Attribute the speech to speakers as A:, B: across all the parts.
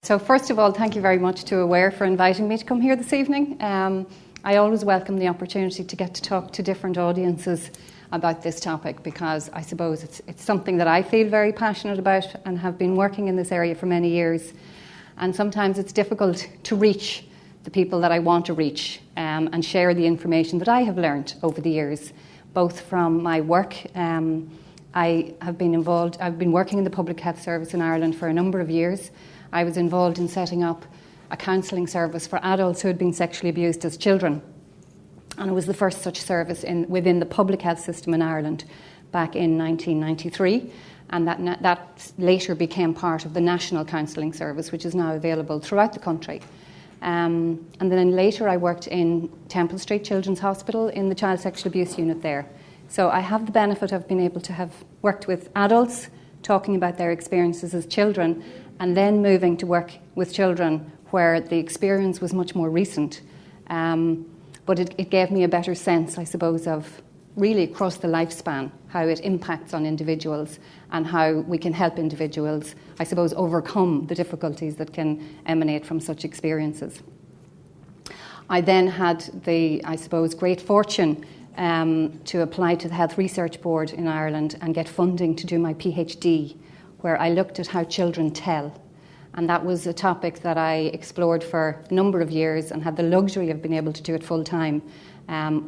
A: So first of all, thank you very much to Aware for inviting me to come here this evening. I always welcome the opportunity to get to talk to different audiences about this topic because I suppose it's something that I feel very passionate about and have been working in this area for many years. And sometimes it's difficult to reach the people that I want to reach and share the information that I have learned over the years, both from my work. I've been working in the public health service in Ireland for a number of years. I was involved in setting up a counselling service for adults who had been sexually abused as children. And it was the first such service within the public health system in Ireland back in 1993. And that later became part of the National Counselling Service, which is now available throughout the country. And then later I worked in Temple Street Children's Hospital in the Child Sexual Abuse Unit there. So I have the benefit of being able to have worked with adults, talking about their experiences as children, and then moving to work with children where the experience was much more recent. But it gave me a better sense, I suppose, of really across the lifespan, how it impacts on individuals and how we can help individuals, I suppose, overcome the difficulties that can emanate from such experiences. I then had the, I suppose, great fortune to apply to the Health Research Board in Ireland and get funding to do my PhD, where I looked at how children tell. And that was a topic that I explored for a number of years and had the luxury of being able to do it full time,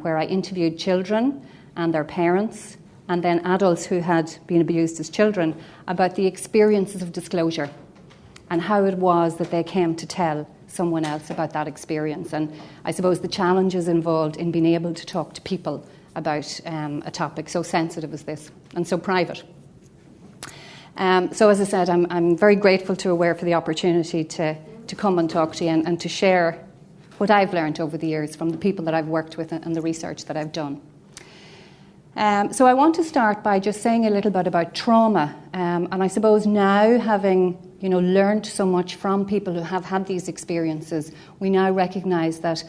A: where I interviewed children and their parents and then adults who had been abused as children about the experiences of disclosure and how it was that they came to tell someone else about that experience. And I suppose the challenges involved in being able to talk to people about a topic so sensitive as this and so private. So as I said, I'm very grateful to Aware for the opportunity to come and talk to you and to share what I've learned over the years from the people that I've worked with and the research that I've done. So I want to start by just saying a little bit about trauma. And I suppose now, having learned so much from people who have had these experiences, we now recognise that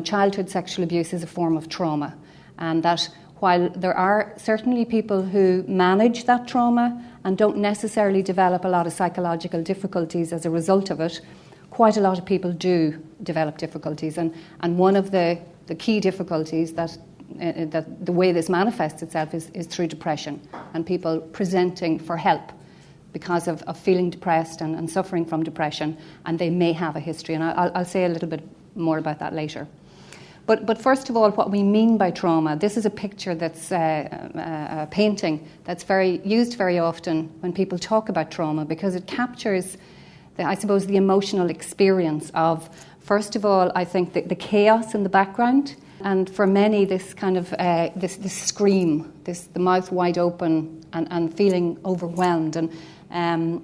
A: childhood sexual abuse is a form of trauma, and that while there are certainly people who manage that trauma and don't necessarily develop a lot of psychological difficulties as a result of it, quite a lot of people do develop difficulties. And one of the key difficulties that the way this manifests itself is through depression and people presenting for help because of feeling depressed and suffering from depression, and they may have a history. And I'll say a little bit more about that later. But first of all, what we mean by trauma, this is a picture that's a painting that's used very often when people talk about trauma, because it captures, the emotional experience of, first of all, I think the chaos in the background, and for many this kind of this scream, the mouth wide open and feeling overwhelmed. And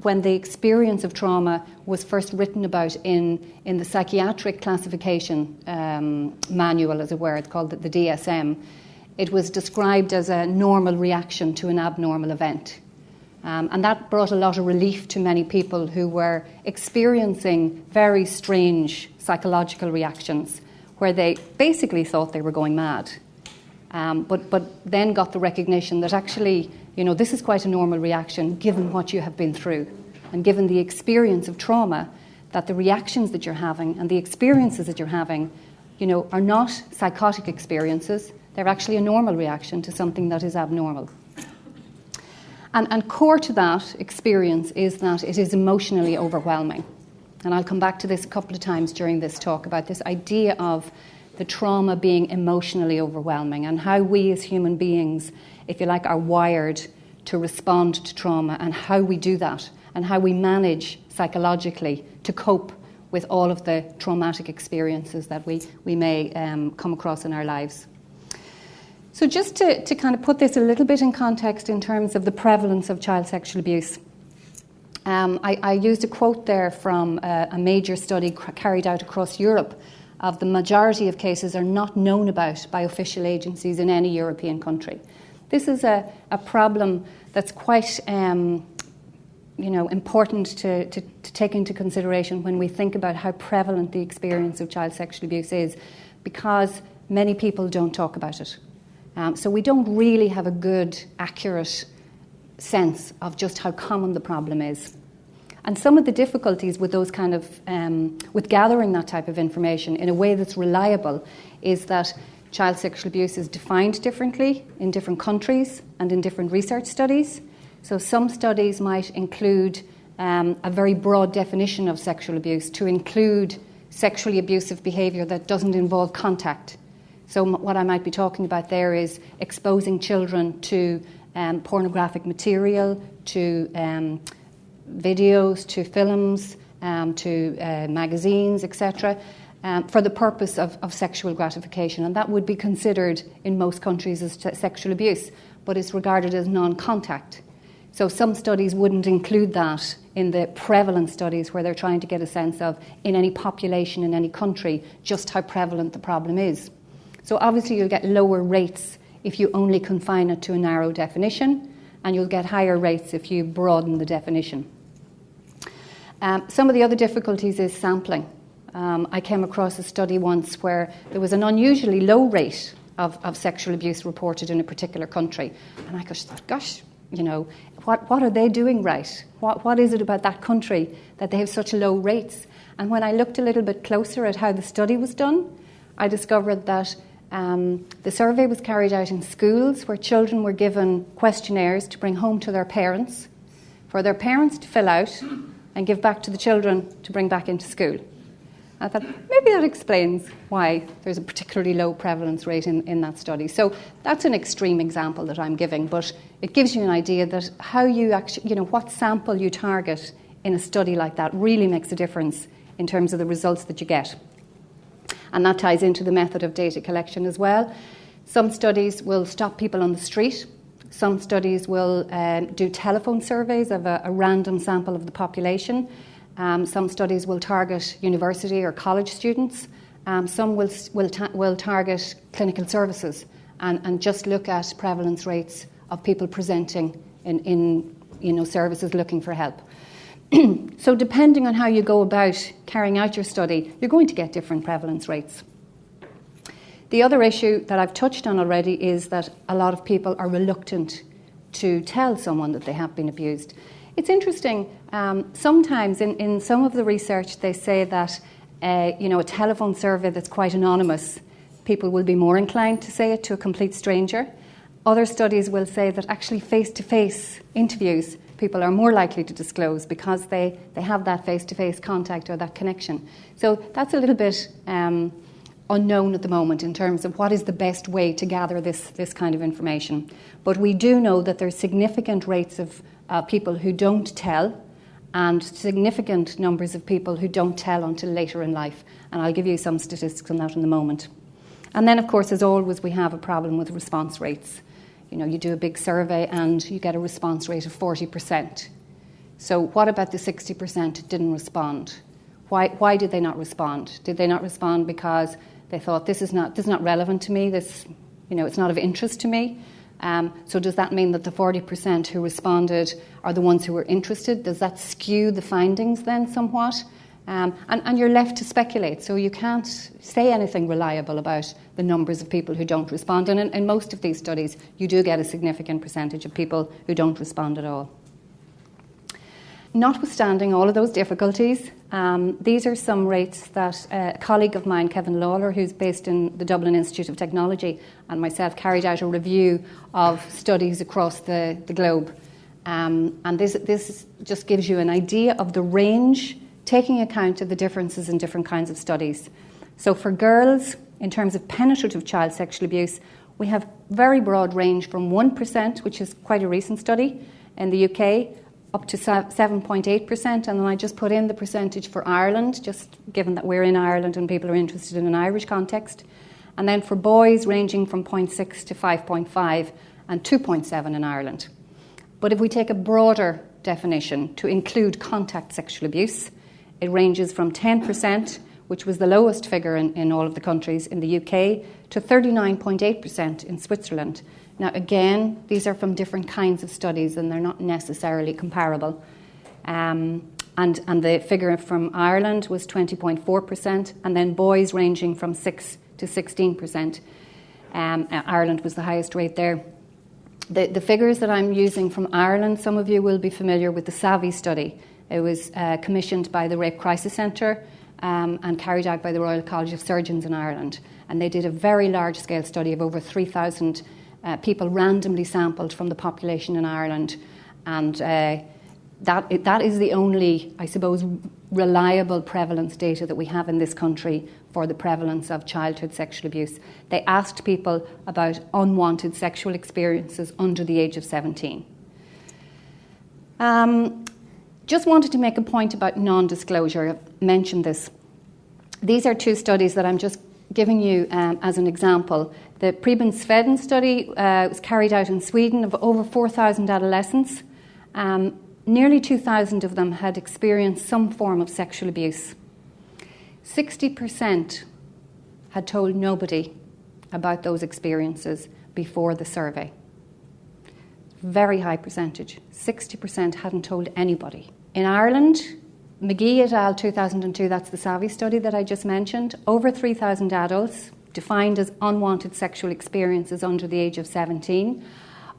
A: when the experience of trauma was first written about in the psychiatric classification manual, as it were, it's called the DSM, it was described as a normal reaction to an abnormal event. And that brought a lot of relief to many people who were experiencing very strange psychological reactions where they basically thought they were going mad. But then got the recognition that actually, this is quite a normal reaction given what you have been through and given the experience of trauma, that the reactions that you're having and the experiences that you're having, are not psychotic experiences. They're actually a normal reaction to something that is abnormal. And core to that experience is that it is emotionally overwhelming. And I'll come back to this a couple of times during this talk about this idea of the trauma being emotionally overwhelming and how we as human beings, if you like, are wired to respond to trauma and how we do that and how we manage psychologically to cope with all of the traumatic experiences that we may come across in our lives. So just to kind of put this a little bit in context in terms of the prevalence of child sexual abuse, I used a quote there from a major study carried out across Europe of the majority of cases are not known about by official agencies in any European country. This is a problem that's quite important to take into consideration when we think about how prevalent the experience of child sexual abuse is, because many people don't talk about it. So we don't really have a good, accurate sense of just how common the problem is. And some of the difficulties with those kind of, with gathering that type of information in a way that's reliable is that child sexual abuse is defined differently in different countries and in different research studies. So some studies might include a very broad definition of sexual abuse to include sexually abusive behaviour that doesn't involve contact. So what I might be talking about there is exposing children to pornographic material, to videos, to films, to magazines, etc., for the purpose of sexual gratification. And that would be considered in most countries as sexual abuse, but it's regarded as non-contact. So some studies wouldn't include that in the prevalent studies where they're trying to get a sense of, in any population, in any country, just how prevalent the problem is. So obviously you'll get lower rates if you only confine it to a narrow definition, and you'll get higher rates if you broaden the definition. Some of the other difficulties is sampling. I came across a study once where there was an unusually low rate of sexual abuse reported in a particular country. And I just thought, gosh, you know, what are they doing right? What is it about that country that they have such low rates? And when I looked a little bit closer at how the study was done, I discovered that the survey was carried out in schools where children were given questionnaires to bring home to their parents, for their parents to fill out and give back to the children to bring back into school. I thought, maybe that explains why there's a particularly low prevalence rate in that study. So that's an extreme example that I'm giving, but it gives you an idea that how you actually, you know, what sample you target in a study like that really makes a difference in terms of the results that you get. And that ties into the method of data collection as well. Some studies will stop people on the street. Some studies will do telephone surveys of a random sample of the population. Some studies will target university or college students. Some will target clinical services and just look at prevalence rates of people presenting in services looking for help. So depending on how you go about carrying out your study, you're going to get different prevalence rates. The other issue that I've touched on already is that a lot of people are reluctant to tell someone that they have been abused. It's interesting, sometimes in some of the research they say that a telephone survey that's quite anonymous, people will be more inclined to say it to a complete stranger. Other studies will say that actually face-to-face interviews, people are more likely to disclose because they have that face-to-face contact or that connection. So that's a little bit unknown at the moment in terms of what is the best way to gather this kind of information. But we do know that there's significant rates of people who don't tell and significant numbers of people who don't tell until later in life. And I'll give you some statistics on that in a moment. And then, of course, as always, we have a problem with response rates. You know, you do a big survey and you get a response rate of 40%. So what about the 60% who didn't respond? Why did they not respond? Did they not respond because they thought this is not relevant to me, it's not of interest to me? So does that mean that the 40% who responded are the ones who were interested? Does that skew the findings then somewhat? And you're left to speculate, so you can't say anything reliable about the numbers of people who don't respond. And in most of these studies, you do get a significant percentage of people who don't respond at all. Notwithstanding all of those difficulties, these are some rates that a colleague of mine, Kevin Lawler, who's based in the Dublin Institute of Technology, and myself carried out a review of studies across the globe. And this just gives you an idea of the range, taking account of the differences in different kinds of studies. So for girls, in terms of penetrative child sexual abuse, we have very broad range from 1%, which is quite a recent study in the UK, up to 7.8%, and then I just put in the percentage for Ireland, just given that we're in Ireland and people are interested in an Irish context. And then for boys, ranging from 0.6 to 5.5 and 2.7 in Ireland. But if we take a broader definition to include contact sexual abuse, it ranges from 10%, which was the lowest figure in all of the countries in the UK, to 39.8% in Switzerland. Now, again, these are from different kinds of studies and they're not necessarily comparable. And the figure from Ireland was 20.4%, and then boys ranging from 6 to 16%. Ireland was the highest rate there. The figures that I'm using from Ireland, some of you will be familiar with the SAVI study. It was commissioned by the Rape Crisis Centre and carried out by the Royal College of Surgeons in Ireland. And they did a very large-scale study of over 3,000 people randomly sampled from the population in Ireland. And that is the only, I suppose, reliable prevalence data that we have in this country for the prevalence of childhood sexual abuse. They asked people about unwanted sexual experiences under the age of 17. Just wanted to make a point about non-disclosure. I've mentioned this. These are two studies that I'm just giving you as an example. The Preben-Sveden study was carried out in Sweden of over 4,000 adolescents. Nearly 2,000 of them had experienced some form of sexual abuse. 60% had told nobody about those experiences before the survey. Very high percentage. 60% hadn't told anybody. In Ireland, McGee et al. 2002, that's the SAVI study that I just mentioned, over 3,000 adults defined as unwanted sexual experiences under the age of 17.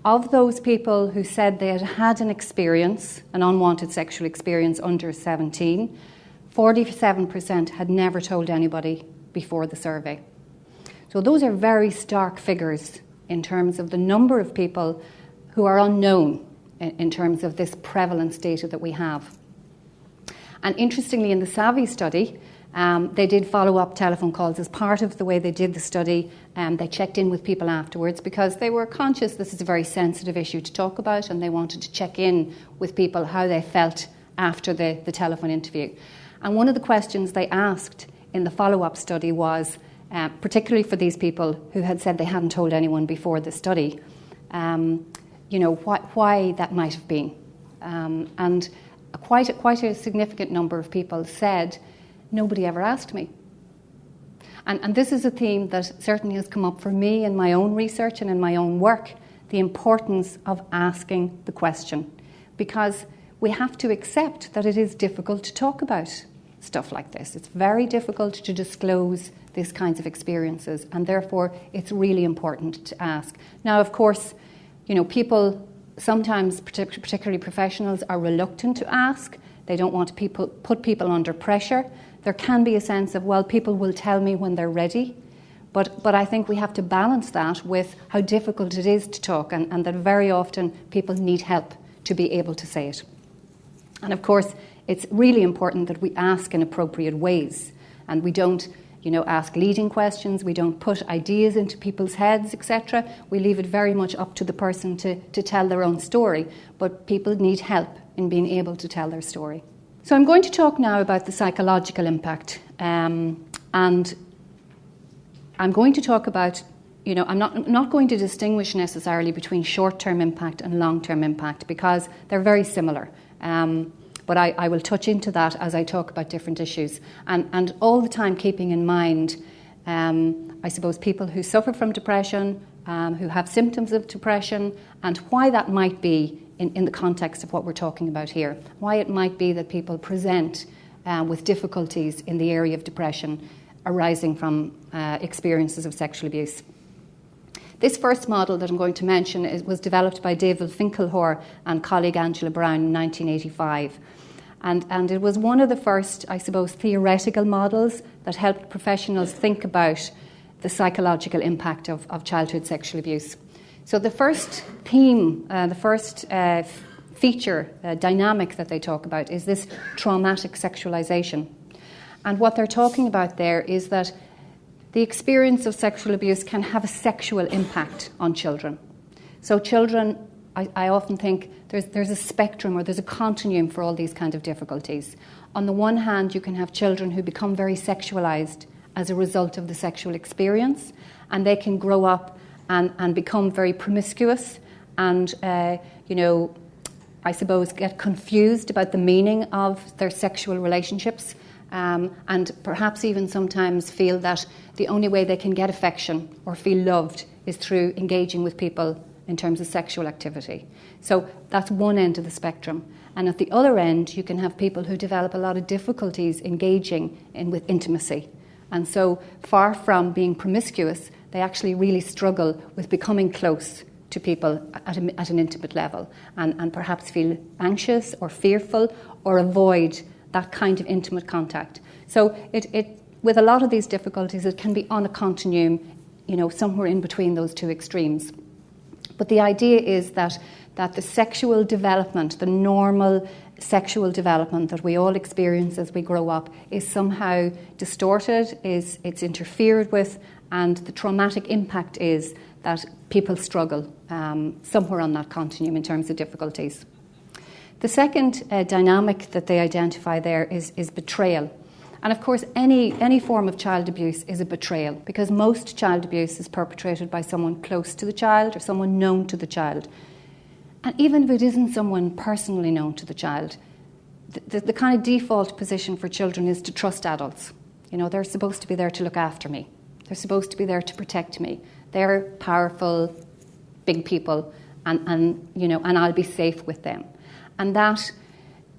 A: Of those people who said they had had an experience, an unwanted sexual experience under 17, 47% had never told anybody before the survey. So those are very stark figures in terms of the number of people who are unknown in terms of this prevalence data that we have. And interestingly, in the SAVI study, they did follow-up telephone calls as part of the way they did the study. They checked in with people afterwards because they were conscious this is a very sensitive issue to talk about, and they wanted to check in with people how they felt after the telephone interview. And one of the questions they asked in the follow-up study was, particularly for these people who had said they hadn't told anyone before the study, why that might have been. And quite a significant number of people said, nobody ever asked me. And this is a theme that certainly has come up for me in my own research and in my own work, the importance of asking the question. Because we have to accept that it is difficult to talk about stuff like this. It's very difficult to disclose these kinds of experiences, and therefore it's really important to ask. Now, of course, people sometimes, particularly professionals, are reluctant to ask. They don't want to put people under pressure. There can be a sense of, well, people will tell me when they're ready. But I think we have to balance that with how difficult it is to talk, and that very often people need help to be able to say it. And of course, it's really important that we ask in appropriate ways, and we don't ask leading questions, we don't put ideas into people's heads, etc. We leave it very much up to the person to tell their own story, but people need help in being able to tell their story. So I'm going to talk now about the psychological impact, and I'm going to talk about, I'm not going to distinguish necessarily between short-term impact and long-term impact because they're very similar. But I will touch into that as I talk about different issues. And all the time keeping in mind, I suppose, people who suffer from depression, who have symptoms of depression, and why that might be in the context of what we're talking about here. Why it might be that people present with difficulties in the area of depression arising from experiences of sexual abuse. This first model that I'm going to mention was developed by David Finkelhor and colleague Angela Brown in 1985. And it was one of the first, I suppose, theoretical models that helped professionals think about the psychological impact of childhood sexual abuse. So the first theme, the first feature, dynamic that they talk about is this traumatic sexualization. And what they're talking about there is that the experience of sexual abuse can have a sexual impact on children. So children, I often think there's a spectrum or there's a continuum for all these kind of difficulties. On the one hand, you can have children who become very sexualized as a result of the sexual experience, and they can grow up and become very promiscuous and, I suppose, get confused about the meaning of their sexual relationships. And perhaps even sometimes feel that the only way they can get affection or feel loved is through engaging with people in terms of sexual activity. So that's one end of the spectrum. And at the other end, you can have people who develop a lot of difficulties engaging with intimacy. And so far from being promiscuous, they actually really struggle with becoming close to people at an intimate level and perhaps feel anxious or fearful or avoid that kind of intimate contact. So it with a lot of these difficulties, it can be on a continuum, somewhere in between those two extremes. But the idea is that the sexual development, the normal sexual development that we all experience as we grow up, is somehow distorted, it's interfered with, and the traumatic impact is that people struggle somewhere on that continuum in terms of difficulties. The second dynamic that they identify there is betrayal. And of course, any form of child abuse is a betrayal, because most child abuse is perpetrated by someone close to the child or someone known to the child. And even if it isn't someone personally known to the child, the kind of default position for children is to trust adults. They're supposed to be there to look after me. They're supposed to be there to protect me. They're powerful, big people, and I'll be safe with them. And that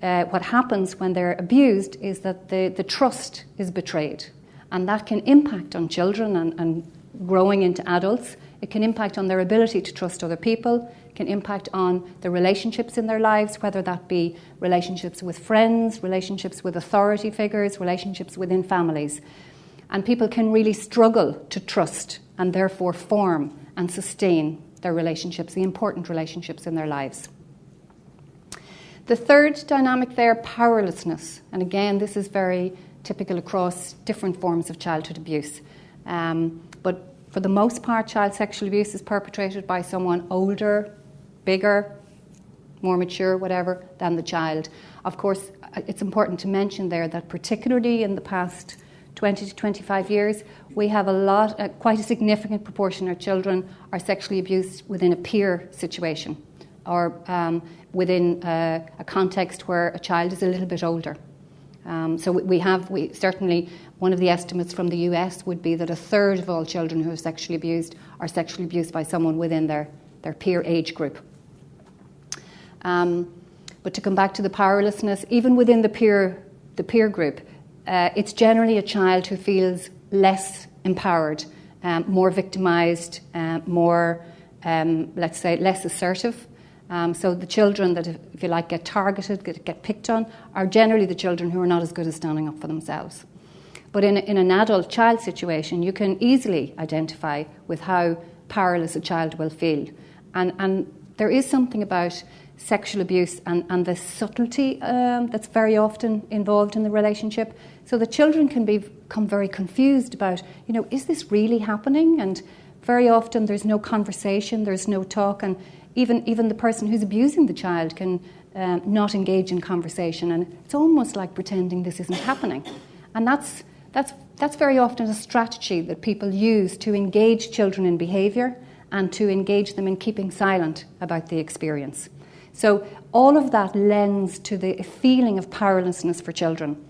A: what happens when they're abused is that the trust is betrayed. And that can impact on children and growing into adults. It can impact on their ability to trust other people. It can impact on the relationships in their lives, whether that be relationships with friends, relationships with authority figures, relationships within families. And people can really struggle to trust and therefore form and sustain their relationships, the important relationships in their lives. The third dynamic there, powerlessness. And again, this is very typical across different forms of childhood abuse. But for the most part, child sexual abuse is perpetrated by someone older, bigger, more mature, whatever, than the child. Of course, it's important to mention there that particularly in the past 20 to 25 years, we have quite a significant proportion of children are sexually abused within a peer situation, or within a context where a child is a little bit older. So we certainly, one of the estimates from the US would be that a third of all children who are sexually abused by someone within their peer age group. But to come back to the powerlessness, even within the peer group, it's generally a child who feels less empowered, more victimised, more, let's say, less assertive. So the children that, if you like, get targeted, get picked on, are generally the children who are not as good as standing up for themselves. But in an adult child situation, you can easily identify with how powerless a child will feel. And there is something about sexual abuse and the subtlety that's very often involved in the relationship. So the children can become very confused about, is this really happening? And very often there's no conversation, there's no talk, and even the person who's abusing the child can not engage in conversation, and it's almost like pretending this isn't happening. And that's very often a strategy that people use to engage children in behaviour and to engage them in keeping silent about the experience. So all of that lends to the feeling of powerlessness for children,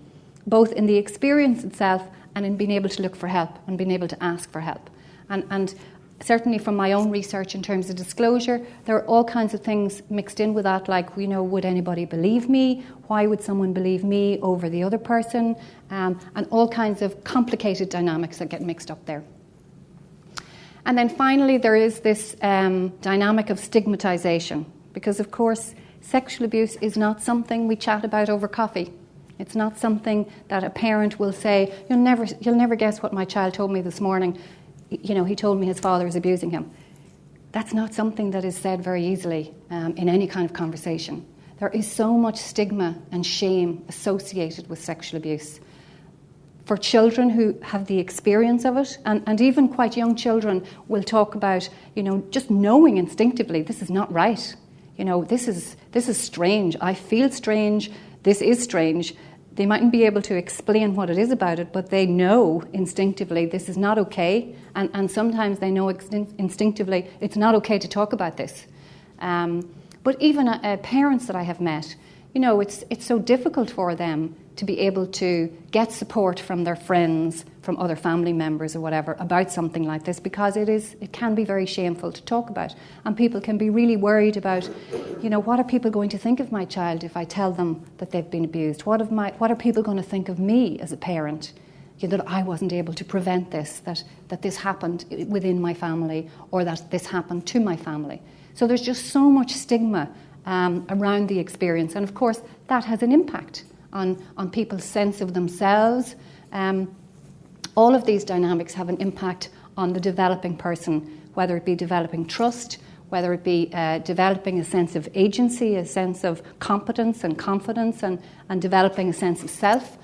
A: both in the experience itself and in being able to look for help and being able to ask for help. And certainly from my own research in terms of disclosure, there are all kinds of things mixed in with that, like, would anybody believe me? Why would someone believe me over the other person? And all kinds of complicated dynamics that get mixed up there. And then finally, there is this dynamic of stigmatisation, because of course, sexual abuse is not something we chat about over coffee. It's not something that a parent will say, you'll never guess what my child told me this morning. He told me his father is abusing him. That's not something that is said very easily in any kind of conversation. There is so much stigma and shame associated with sexual abuse. For children who have the experience of it, and even quite young children will talk about, just knowing instinctively, this is not right. This is strange. I feel strange. This is strange. They mightn't be able to explain what it is about it, but they know instinctively this is not okay. And sometimes they know instinctively it's not okay to talk about this. But even parents that I have met, it's so difficult for them to be able to get support from their friends, from other family members or whatever about something like this, because it can be very shameful to talk about. And people can be really worried about, what are people going to think of my child if I tell them that they've been abused? What are people going to think of me as a parent? That I wasn't able to prevent this, that this happened within my family, or that this happened to my family. So there's just so much stigma around the experience. And of course, that has an impact on people's sense of themselves. All of these dynamics have an impact on the developing person, whether it be developing trust, whether it be developing a sense of agency, a sense of competence and confidence, and developing a sense of self,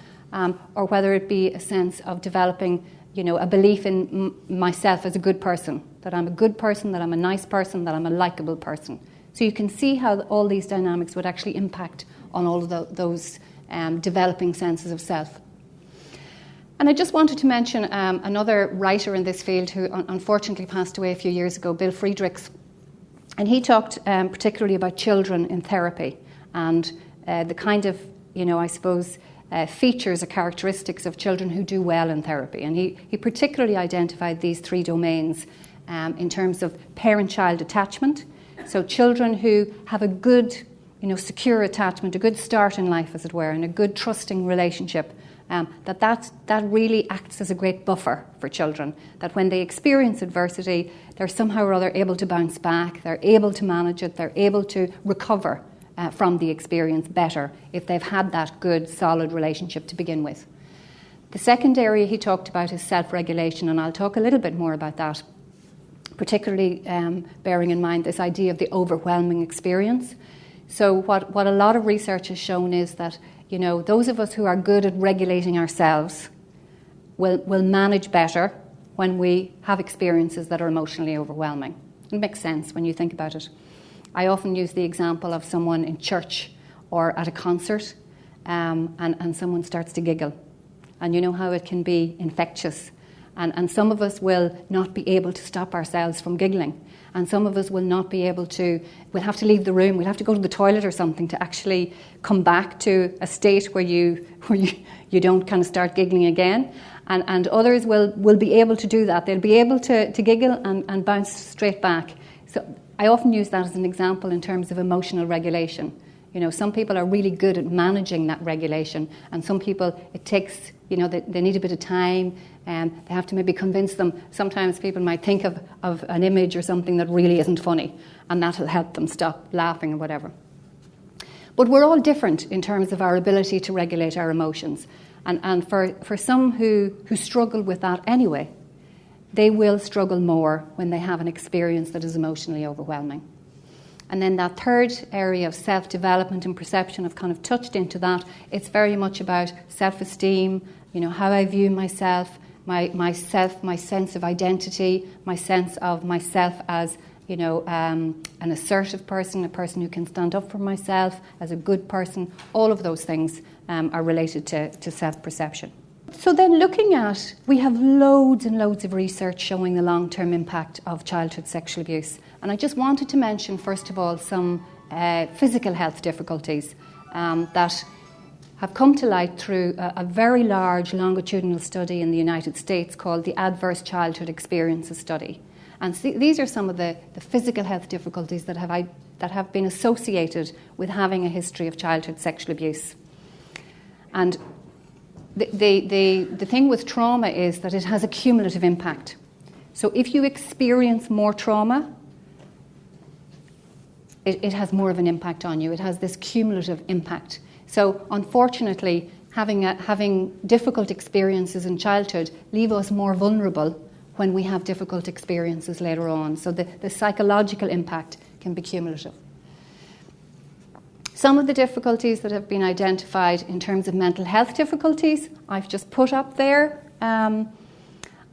A: or whether it be a sense of developing, a belief in myself as a good person, that I'm a good person, that I'm a nice person, that I'm a likable person. So you can see how all these dynamics would actually impact on all of those developing senses of self. And I just wanted to mention another writer in this field who unfortunately passed away a few years ago, Bill Friedrichs. And he talked particularly about children in therapy and the kind of, features or characteristics of children who do well in therapy. And he particularly identified these three domains in terms of parent-child attachment. So children who have a good, secure attachment, a good start in life, as it were, and a good trusting relationship, that really acts as a great buffer for children, that when they experience adversity, they're somehow or other able to bounce back, they're able to manage it, they're able to recover from the experience better if they've had that good, solid relationship to begin with. The second area he talked about is self-regulation, and I'll talk a little bit more about that, particularly bearing in mind this idea of the overwhelming experience. So what a lot of research has shown is that those of us who are good at regulating ourselves will manage better when we have experiences that are emotionally overwhelming. It makes sense when you think about it. I often use the example of someone in church or at a concert and someone starts to giggle. And you know how it can be infectious. And some of us will not be able to stop ourselves from giggling. And some of us will not be able to, we'll have to leave the room, we'll have to go to the toilet or something to actually come back to a state where you don't kind of start giggling again. And others will be able to do that. They'll be able to giggle and bounce straight back. So I often use that as an example in terms of emotional regulation. Some people are really good at managing that regulation, and some people, it takes, they need a bit of time, and they have to maybe convince them. Sometimes people might think of an image or something that really isn't funny, and that'll help them stop laughing or whatever. But we're all different in terms of our ability to regulate our emotions. And for some who struggle with that anyway, they will struggle more when they have an experience that is emotionally overwhelming. And then that third area of self-development and perception, I've kind of touched into that. It's very much about self-esteem, how I view myself, my sense of identity, my sense of myself as, an assertive person, a person who can stand up for myself, as a good person. All of those things are related to self-perception. So then we have loads and loads of research showing the long-term impact of childhood sexual abuse. And I just wanted to mention, first of all, some physical health difficulties that have come to light through a very large longitudinal study in the United States called the Adverse Childhood Experiences Study. And these are some of the physical health difficulties that have been associated with having a history of childhood sexual abuse. And the thing with trauma is that it has a cumulative impact. So if you experience more trauma, it has more of an impact on you. It has this cumulative impact. So unfortunately, having difficult experiences in childhood leave us more vulnerable when we have difficult experiences later on. So the psychological impact can be cumulative. Some of the difficulties that have been identified in terms of mental health difficulties, I've just put up there.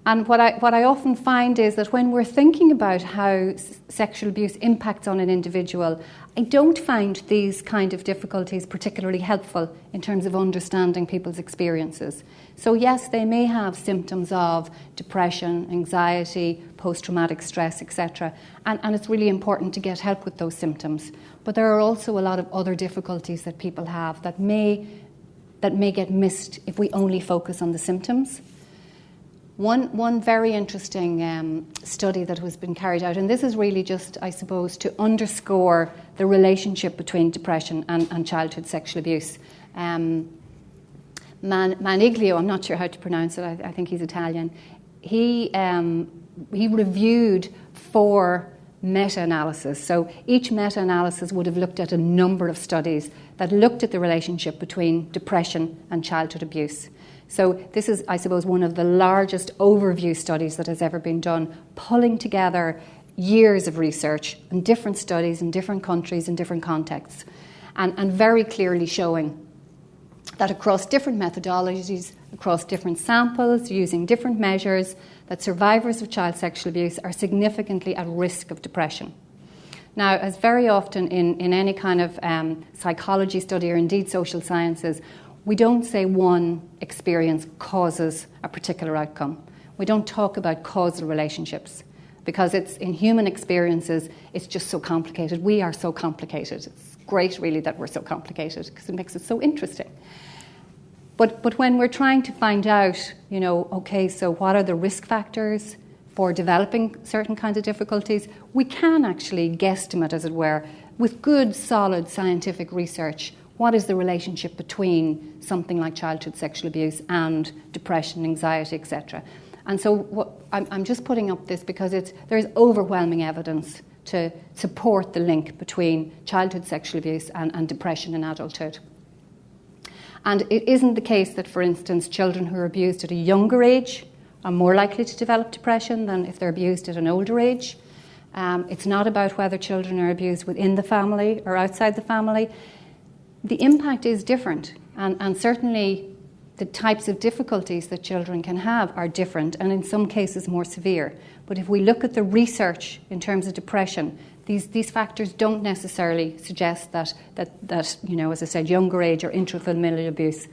A: And what I often find is that when we're thinking about how sexual abuse impacts on an individual, I don't find these kind of difficulties particularly helpful in terms of understanding people's experiences. So yes, they may have symptoms of depression, anxiety, post-traumatic stress, etc. And it's really important to get help with those symptoms. But there are also a lot of other difficulties that people have that may get missed if we only focus on the symptoms. One very interesting study that has been carried out, and this is really just, I suppose, to underscore the relationship between depression and childhood sexual abuse. Maniglio, I'm not sure how to pronounce it, I think he's Italian, he reviewed 4 meta-analysis. So each meta-analysis would have looked at a number of studies that looked at the relationship between depression and childhood abuse. So this is, I suppose, one of the largest overview studies that has ever been done, pulling together years of research and different studies in different countries and different contexts, and very clearly showing that across different methodologies, across different samples, using different measures, that survivors of child sexual abuse are significantly at risk of depression. Now, as very often in any kind of psychology study or indeed social sciences, we don't say one experience causes a particular outcome. We don't talk about causal relationships because it's in human experiences, it's just so complicated. We are so complicated. It's great, really, that we're so complicated because it makes it so interesting. But when we're trying to find out, okay, so what are the risk factors for developing certain kinds of difficulties, we can actually guesstimate, as it were, with good, solid scientific research, what is the relationship between something like childhood sexual abuse and depression, anxiety, etc. And so I'm just putting up this because there's overwhelming evidence to support the link between childhood sexual abuse and depression in adulthood. And it isn't the case that, for instance, children who are abused at a younger age are more likely to develop depression than if they're abused at an older age. It's not about whether children are abused within the family or outside the family. The impact is different, and certainly the types of difficulties that children can have are different, and in some cases more severe. But if we look at the research in terms of depression, these factors don't necessarily suggest that as I said, younger age or intrafamilial abuse,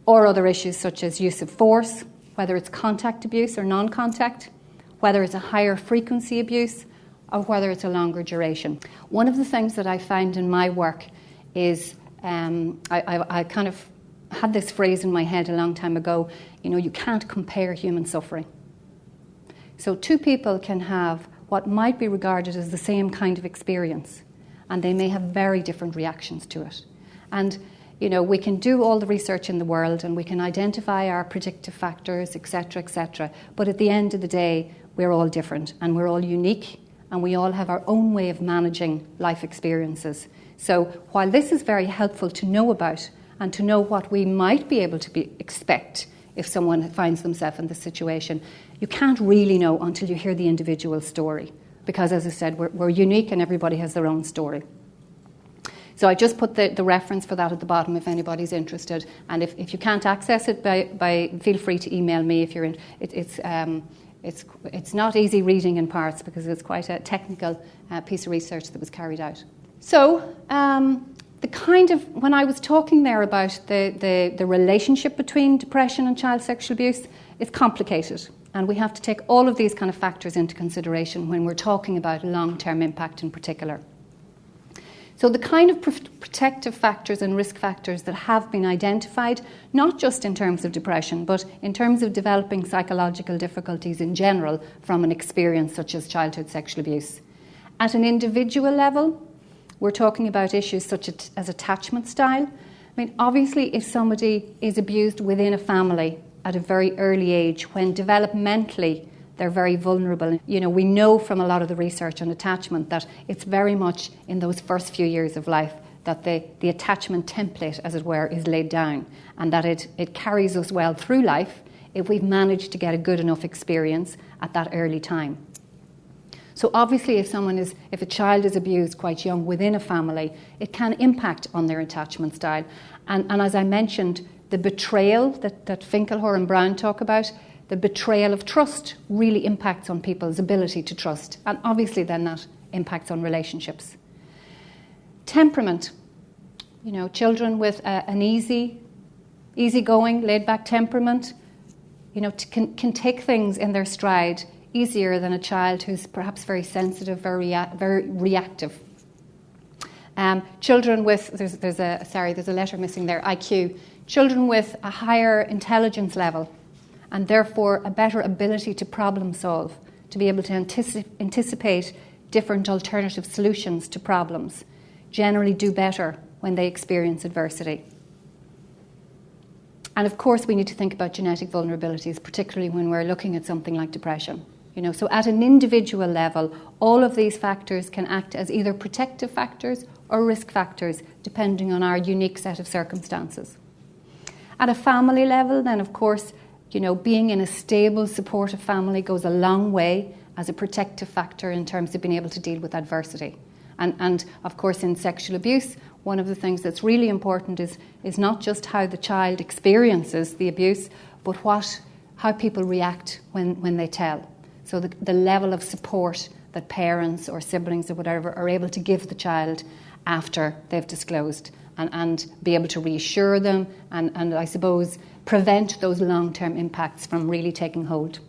A: or other issues such as use of force, whether it's contact abuse or non-contact, whether it's a higher frequency abuse, or whether it's a longer duration. One of the things that I find in my work is, I kind of had this phrase in my head a long time ago, you can't compare human suffering. So two people can have what might be regarded as the same kind of experience, and they may have very different reactions to it. And, we can do all the research in the world and we can identify our predictive factors, etc., but at the end of the day, we're all different and we're all unique and we all have our own way of managing life experiences. So while this is very helpful to know about and to know what we might be able to expect if someone finds themselves in this situation, you can't really know until you hear the individual story. Because, as I said, we're unique and everybody has their own story. So I just put the reference for that at the bottom if anybody's interested. And if you can't access it, feel free to email me if you're in. It's not easy reading in parts because it's quite a technical piece of research that was carried out. So when I was talking there about the relationship between depression and child sexual abuse, it's complicated. And we have to take all of these kind of factors into consideration when we're talking about long-term impact in particular. So the kind of protective factors and risk factors that have been identified, not just in terms of depression, but in terms of developing psychological difficulties in general from an experience such as childhood sexual abuse. At an individual level, we're talking about issues such as attachment style. Obviously, if somebody is abused within a family at a very early age, when developmentally they're very vulnerable. We know from a lot of the research on attachment that it's very much in those first few years of life that the attachment template, as it were, is laid down, and that it carries us well through life if we've managed to get a good enough experience at that early time. So obviously if a child is abused quite young within a family, it can impact on their attachment style. And as I mentioned, the betrayal that Finkelhor and Brown talk about, the betrayal of trust really impacts on people's ability to trust. And obviously then that impacts on relationships. Temperament. Children with an easygoing, laid-back temperament, can take things in their stride easier than a child who's perhaps very sensitive, very reactive. Children with, there's a letter missing there, IQ. Children with a higher intelligence level and therefore a better ability to problem solve, to be able to anticipate different alternative solutions to problems, generally do better when they experience adversity. And of course we need to think about genetic vulnerabilities, particularly when we're looking at something like depression. So at an individual level, all of these factors can act as either protective factors or risk factors, depending on our unique set of circumstances. At a family level, then, of course, being in a stable, supportive family goes a long way as a protective factor in terms of being able to deal with adversity. And of course, in sexual abuse, one of the things that's really important is not just how the child experiences the abuse, but how people react when they tell. So the level of support that parents or siblings or whatever are able to give the child after they've disclosed, and be able to reassure them and I suppose prevent those long-term impacts from really taking hold.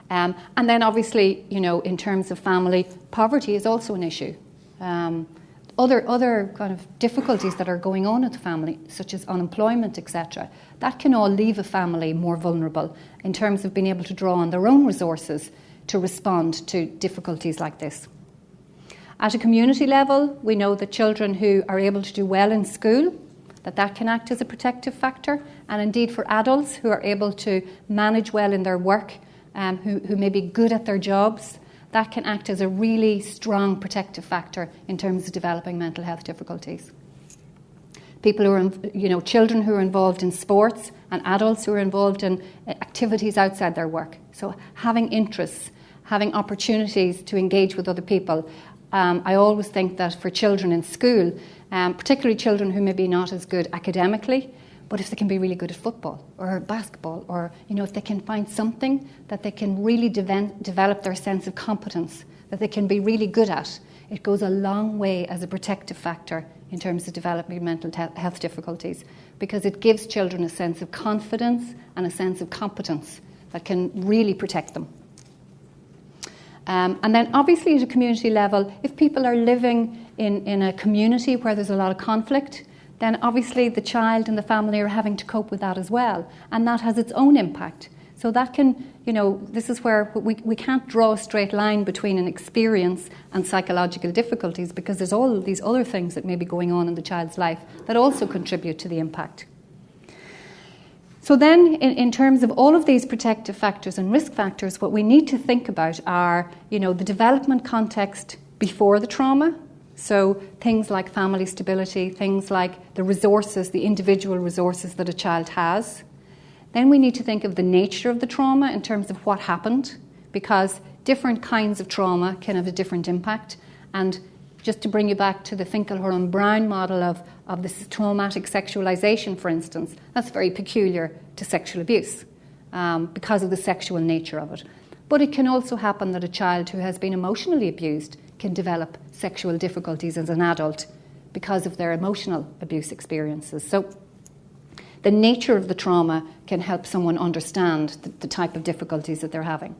A: And then obviously, in terms of family, poverty is also an issue. Other kind of difficulties that are going on at the family, such as unemployment, etc., that can all leave a family more vulnerable in terms of being able to draw on their own resources to respond to difficulties like this. At a community level, we know that children who are able to do well in school, that can act as a protective factor, and indeed for adults who are able to manage well in their work, who may be good at their jobs, that can act as a really strong protective factor in terms of developing mental health difficulties. People who are, children who are involved in sports and adults who are involved in activities outside their work. So having interests, having opportunities to engage with other people. I always think that for children in school, particularly children who may be not as good academically, but if they can be really good at football or basketball, or if they can find something that they can really develop their sense of competence, that they can be really good at, it goes a long way as a protective factor in terms of developing mental health difficulties, because it gives children a sense of confidence and a sense of competence that can really protect them. And then obviously at a community level, if people are living in a community where there's a lot of conflict, then obviously the child and the family are having to cope with that as well. And that has its own impact. So that can, this is where we can't draw a straight line between an experience and psychological difficulties, because there's all of these other things that may be going on in the child's life that also contribute to the impact. So then, in terms of all of these protective factors and risk factors, what we need to think about are, the development context before the trauma. So things like family stability, things like the resources, the individual resources that a child has. Then we need to think of the nature of the trauma in terms of what happened, because different kinds of trauma can have a different impact. And just to bring you back to the Finkelhorn-Brown model of this traumatic sexualization, for instance, that's very peculiar to sexual abuse because of the sexual nature of it. But it can also happen that a child who has been emotionally abused can develop sexual difficulties as an adult because of their emotional abuse experiences. So the nature of the trauma can help someone understand the type of difficulties that they're having.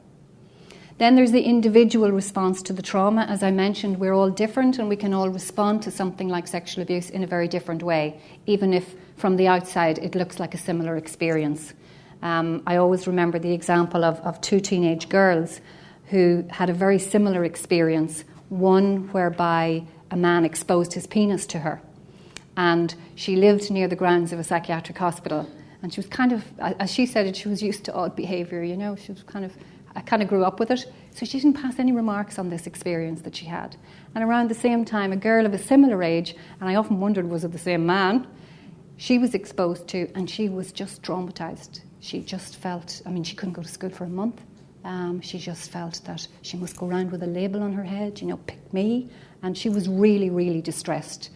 A: Then there's the individual response to the trauma. As I mentioned, we're all different and we can all respond to something like sexual abuse in a very different way, even if from the outside it looks like a similar experience. I always remember the example of two teenage girls who had a very similar experience, one whereby a man exposed his penis to her. And she lived near the grounds of a psychiatric hospital. And she was kind of, as she said it, she was used to odd behaviour, She was I kind of grew up with it. So she didn't pass any remarks on this experience that she had. And around the same time, a girl of a similar age, and I often wondered, was it the same man, she was exposed to, and she was just traumatised. She just felt, she couldn't go to school for a month. She just felt that she must go around with a label on her head, pick me. And she was really, really distressed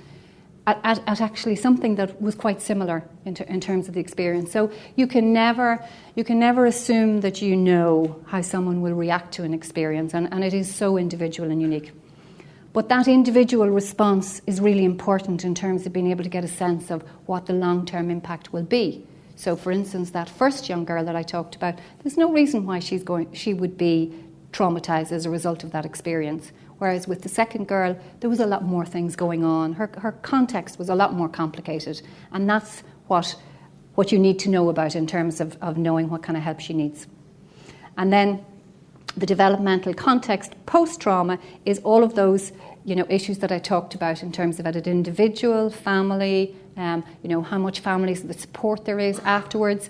A: at actually something that was quite similar in terms of the experience. So you can never assume that you know how someone will react to an experience, and it is so individual and unique. But that individual response is really important in terms of being able to get a sense of what the long-term impact will be. So, for instance, that first young girl that I talked about, there's no reason why she would be traumatised as a result of that experience. Whereas with the second girl, there was a lot more things going on. Her context was a lot more complicated. And that's what you need to know about in terms of knowing what kind of help she needs. And then the developmental context post-trauma is all of those issues that I talked about in terms of at an individual, family, how much family support there is afterwards.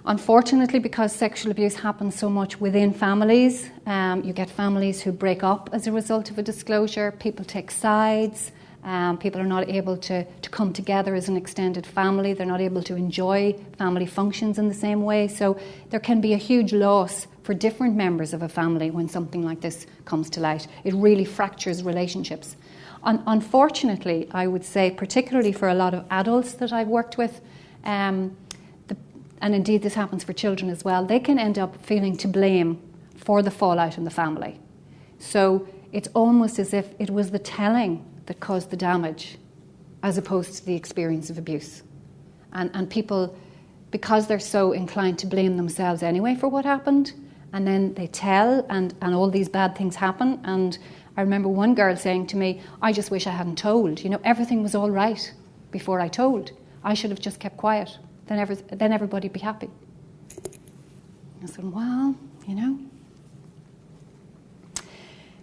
A: Unfortunately, because sexual abuse happens so much within families, you get families who break up as a result of a disclosure. People take sides. People are not able to come together as an extended family. They're not able to enjoy family functions in the same way. So there can be a huge loss for different members of a family when something like this comes to light. It really fractures relationships. Unfortunately, I would say, particularly for a lot of adults that I've worked with, and indeed this happens for children as well, they can end up feeling to blame for the fallout in the family. So it's almost as if it was the telling that caused the damage as opposed to the experience of abuse. And people, because they're so inclined to blame themselves anyway for what happened, and then they tell and all these bad things happen. And I remember one girl saying to me, I just wish I hadn't told. Everything was all right before I told. I should have just kept quiet. Then everybody'd be happy. I said, well,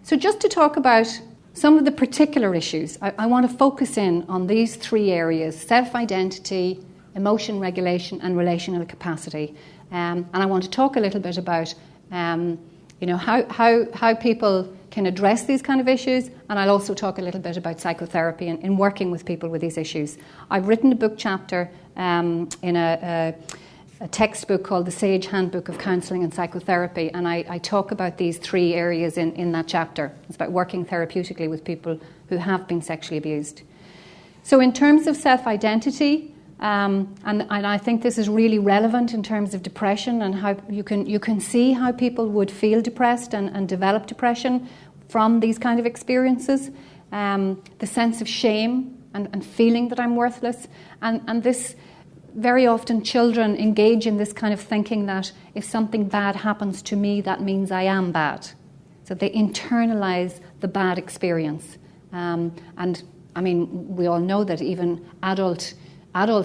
A: So just to talk about some of the particular issues, I want to focus in on these three areas: self-identity, emotion regulation, and relational capacity. And I want to talk a little bit about how people can address these kind of issues, and I'll also talk a little bit about psychotherapy and in working with people with these issues. I've written a book chapter in a textbook called The Sage Handbook of Counselling and Psychotherapy, and I talk about these three areas in that chapter. It's about working therapeutically with people who have been sexually abused. So in terms of self-identity, and I think this is really relevant in terms of depression and how you can see how people would feel depressed and develop depression from these kind of experiences. The sense of shame and feeling that I'm worthless, and this very often children engage in this kind of thinking that if something bad happens to me, that means I am bad. So they internalize the bad experience. And I mean, we all know that even adults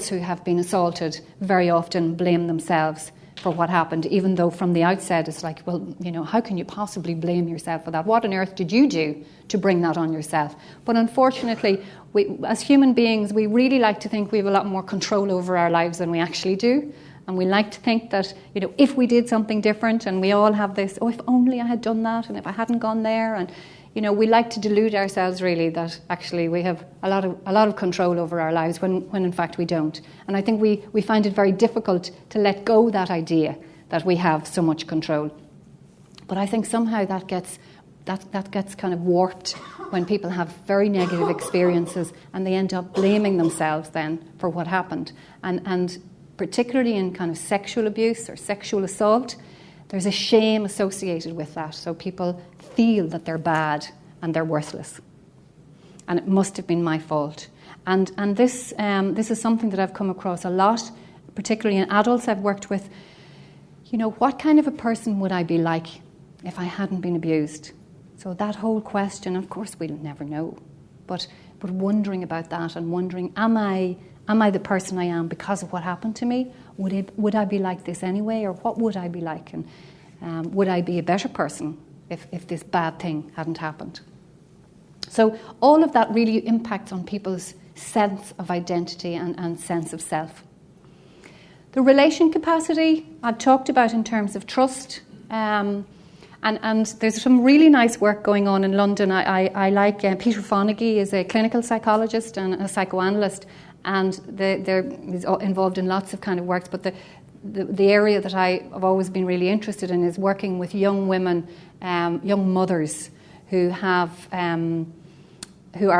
A: who have been assaulted very often blame themselves for what happened, even though from the outset it's like, well, how can you possibly blame yourself for that? What on earth did you do to bring that on yourself? But unfortunately, we, as human beings, we really like to think we have a lot more control over our lives than we actually do. And we like to think that, if we did something different, and we all have this, if only I had done that, and if I hadn't gone there, and we like to delude ourselves really that actually we have a lot of control over our lives when in fact we don't. And I think we find it very difficult to let go that idea that we have so much control. But I think somehow that gets kind of warped when people have very negative experiences and they end up blaming themselves then for what happened. And particularly in kind of sexual abuse or sexual assault, there's a shame associated with that. So people feel that they're bad and they're worthless. And it must have been my fault. And this is something that I've come across a lot, particularly in adults I've worked with. What kind of a person would I be like if I hadn't been abused? So that whole question, of course we'll never know. But wondering about that and wondering, am I the person I am because of what happened to me? Would I be like this anyway, or what would I be like? And would I be a better person if this bad thing hadn't happened? So all of that really impacts on people's sense of identity and sense of self. The relation capacity I've talked about in terms of trust. And there's some really nice work going on in London. I like Peter Fonagy is a clinical psychologist and a psychoanalyst, and he's involved in lots of kind of works. But the area that I've always been really interested in is working with young women, young mothers who are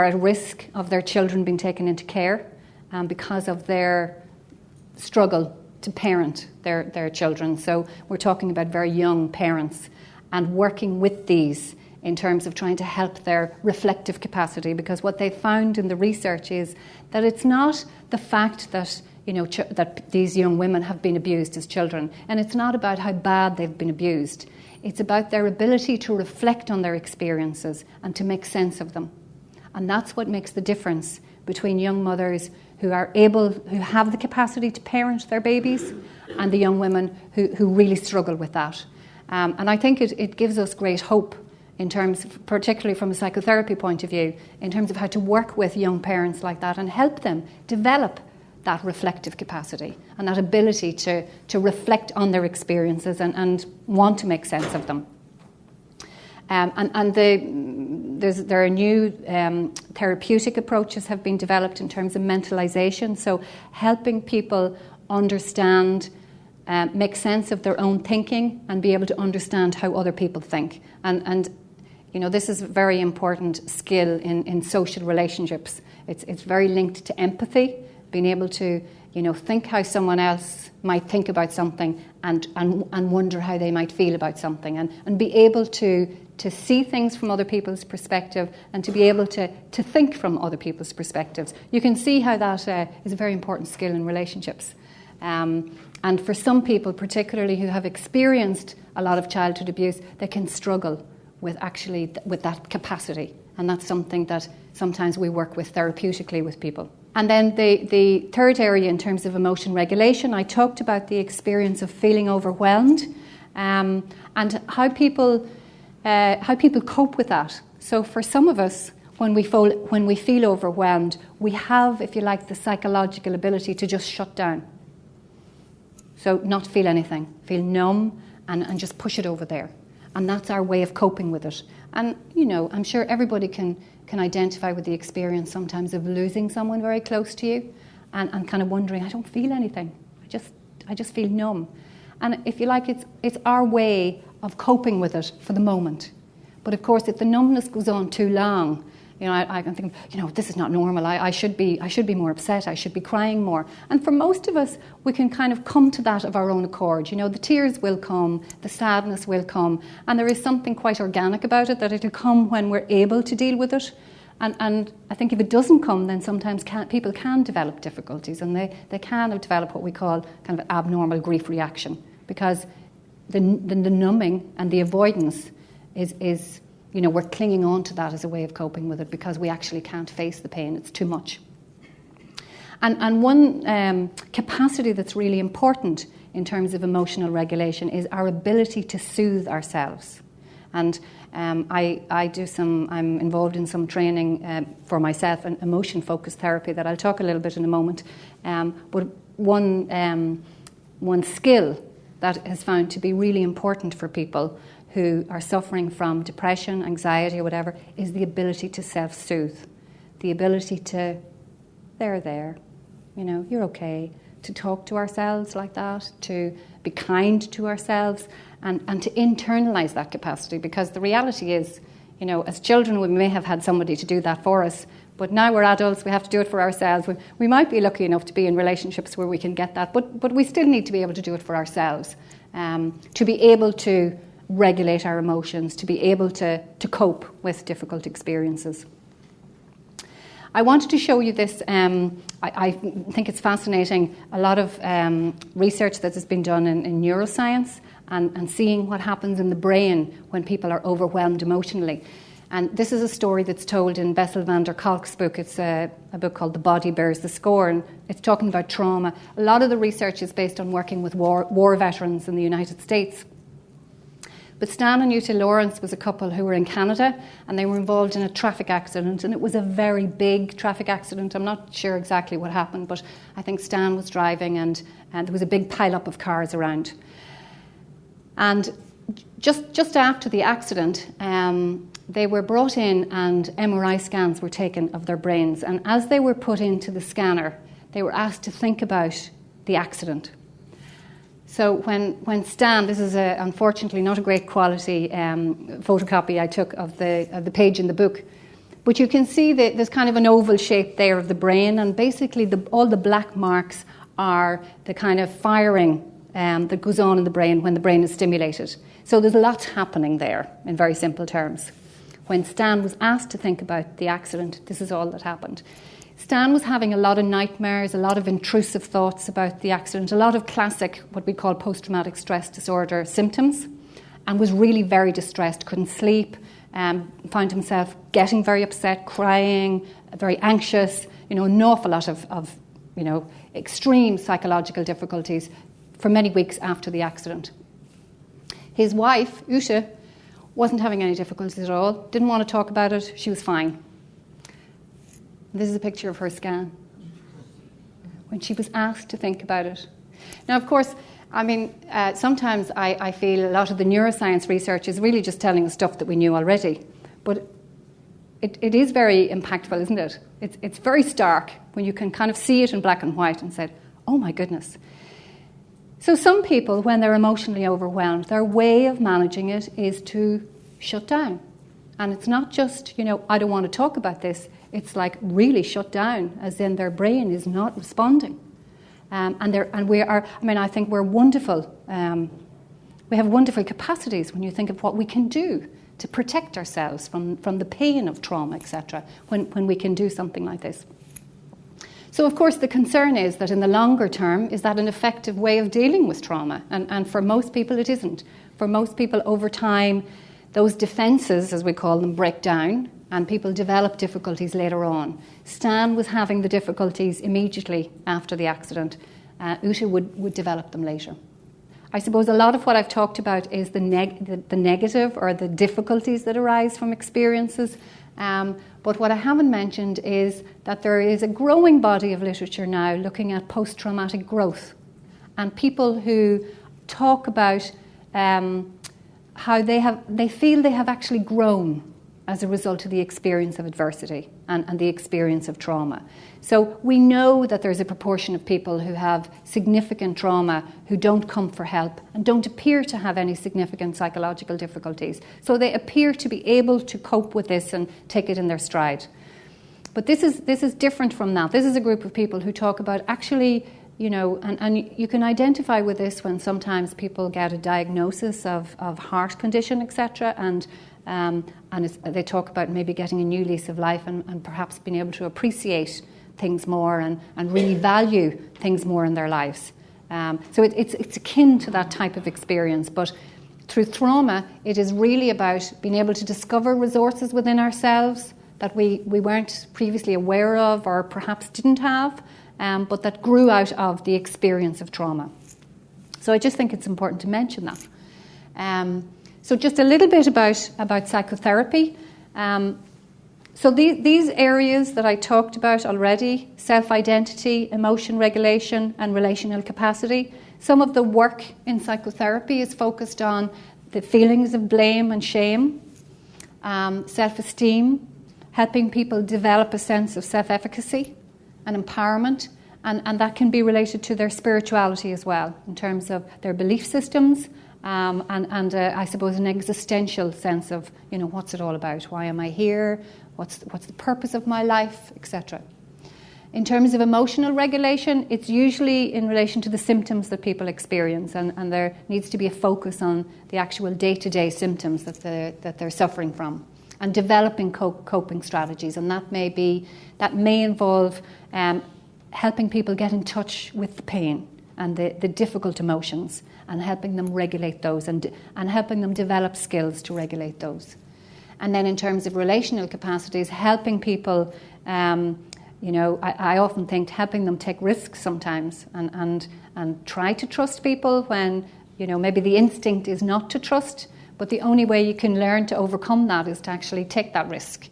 A: at risk of their children being taken into care because of their struggle to parent their children. So we're talking about very young parents, and working with these in terms of trying to help their reflective capacity, because what they found in the research is that it's not the fact that that these young women have been abused as children, and it's not about how bad they've been abused. It's about their ability to reflect on their experiences and to make sense of them. And that's what makes the difference between young mothers who have the capacity to parent their babies and the young women who really struggle with that. And I think it gives us great hope in terms, particularly from a psychotherapy point of view, in terms of how to work with young parents like that and help them develop that reflective capacity and that ability to reflect on their experiences and want to make sense of them. There are new therapeutic approaches have been developed in terms of mentalization, so helping people understand, make sense of their own thinking and be able to understand how other people think. And this is a very important skill in social relationships. It's very linked to empathy, being able to think how someone else might think about something and wonder how they might feel about something, and be able to see things from other people's perspective and to be able to think from other people's perspectives. You can see how that is a very important skill in relationships. And for some people, particularly who have experienced a lot of childhood abuse, they can struggle with that capacity. And that's something that sometimes we work with therapeutically with people. And then the third area in terms of emotion regulation, I talked about the experience of feeling overwhelmed and how people cope with that. So for some of us, when we feel overwhelmed, we have, if you like, the psychological ability to just shut down. So not feel anything, feel numb and just push it over there. And that's our way of coping with it. And, I'm sure everybody can identify with the experience sometimes of losing someone very close to you and kind of wondering, I don't feel anything. I just feel numb. And if you like, it's our way of coping with it for the moment. But of course, if the numbness goes on too long, I can think, this is not normal. I should be more upset. I should be crying more. And for most of us, we can kind of come to that of our own accord. The tears will come, the sadness will come, and there is something quite organic about it, that it'll come when we're able to deal with it. And I think if it doesn't come, then sometimes people can develop difficulties, and they can develop what we call kind of abnormal grief reaction, because the numbing and the avoidance is we're clinging on to that as a way of coping with it because we actually can't face the pain. It's too much. And one capacity that's really important in terms of emotional regulation is our ability to soothe ourselves. And I'm involved in some training for myself in emotion-focused therapy that I'll talk a little bit in a moment. But one skill that is found to be really important for people who are suffering from depression, anxiety, or whatever, is the ability to self-soothe. The ability to, there, you're okay. To talk to ourselves like that, to be kind to ourselves, and to internalise that capacity. Because the reality is, as children we may have had somebody to do that for us, but now we're adults, we have to do it for ourselves. We might be lucky enough to be in relationships where we can get that, but we still need to be able to do it for ourselves. To be able to regulate our emotions, to be able to cope with difficult experiences. I wanted to show you this. I think it's fascinating. A lot of research that has been done in neuroscience and seeing what happens in the brain when people are overwhelmed emotionally. And this is a story that's told in Bessel van der Kolk's book. It's a book called The Body Bears the Score, and it's talking about trauma. A lot of the research is based on working with war veterans in the United States. But Stan and Uta Lawrence was a couple who were in Canada, and they were involved in a traffic accident, and it was a very big traffic accident. I'm not sure exactly what happened, but I think Stan was driving and there was a big pile-up of cars around. And just after the accident, they were brought in and MRI scans were taken of their brains. And as they were put into the scanner, they were asked to think about the accident. So when Stan, this is unfortunately not a great quality photocopy I took of the page in the book, but you can see that there's kind of an oval shape there of the brain, and basically all the black marks are the kind of firing that goes on in the brain when the brain is stimulated. So there's lots happening there, in very simple terms. When Stan was asked to think about the accident, this is all that happened. Stan was having a lot of nightmares, a lot of intrusive thoughts about the accident, a lot of classic, what we call post-traumatic stress disorder symptoms, and was really very distressed, couldn't sleep, found himself getting very upset, crying, very anxious, an awful lot of extreme psychological difficulties for many weeks after the accident. His wife, Uta, wasn't having any difficulties at all, didn't want to talk about it, she was fine. This is a picture of her scan. when she was asked to think about it. Now, of course, I mean, sometimes I feel a lot of the neuroscience research is really just telling us stuff that we knew already. But it is very impactful, isn't it? It's very stark when you can kind of see it in black and white and say, oh my goodness. So some people, when they're emotionally overwhelmed, their way of managing it is to shut down. And it's not just, I don't want to talk about this. It's like really shut down, as in their brain is not responding. I think we're wonderful. We have wonderful capacities when you think of what we can do to protect ourselves from the pain of trauma, etc., when we can do something like this. So, of course, the concern is that in the longer term, is that an effective way of dealing with trauma? And for most people, it isn't. For most people, over time, those defences, as we call them, break down, and people develop difficulties later on. Stan was having the difficulties immediately after the accident. Uta would develop them later. I suppose a lot of what I've talked about is the negative or the difficulties that arise from experiences. But what I haven't mentioned is that there is a growing body of literature now looking at post-traumatic growth. And people who talk about how they feel they have actually grown as a result of the experience of adversity and the experience of trauma. So we know that there's a proportion of people who have significant trauma who don't come for help and don't appear to have any significant psychological difficulties. So they appear to be able to cope with this and take it in their stride. But this is different from that. This is a group of people who talk about actually, and you can identify with this when sometimes people get a diagnosis of heart condition, etc., and they talk about maybe getting a new lease of life and perhaps being able to appreciate things more and really value things more in their lives. So it's akin to that type of experience. But through trauma, it is really about being able to discover resources within ourselves that we weren't previously aware of or perhaps didn't have, but that grew out of the experience of trauma. So I just think it's important to mention that. So just a little bit about psychotherapy. So these areas that I talked about already, self-identity, emotion regulation and relational capacity, some of the work in psychotherapy is focused on the feelings of blame and shame, self-esteem, helping people develop a sense of self-efficacy and empowerment, and that can be related to their spirituality as well, in terms of their belief systems, and I suppose an existential sense of, what's it all about? Why am I here? What's the purpose of my life, etc. In terms of emotional regulation, it's usually in relation to the symptoms that people experience, and there needs to be a focus on the actual day-to-day symptoms that they're suffering from, and developing coping strategies. And that may involve helping people get in touch with the pain and the difficult emotions, and helping them regulate those and helping them develop skills to regulate those. And then in terms of relational capacities, helping people, I often think helping them take risks sometimes and try to trust people when, maybe the instinct is not to trust, but the only way you can learn to overcome that is to actually take that risk.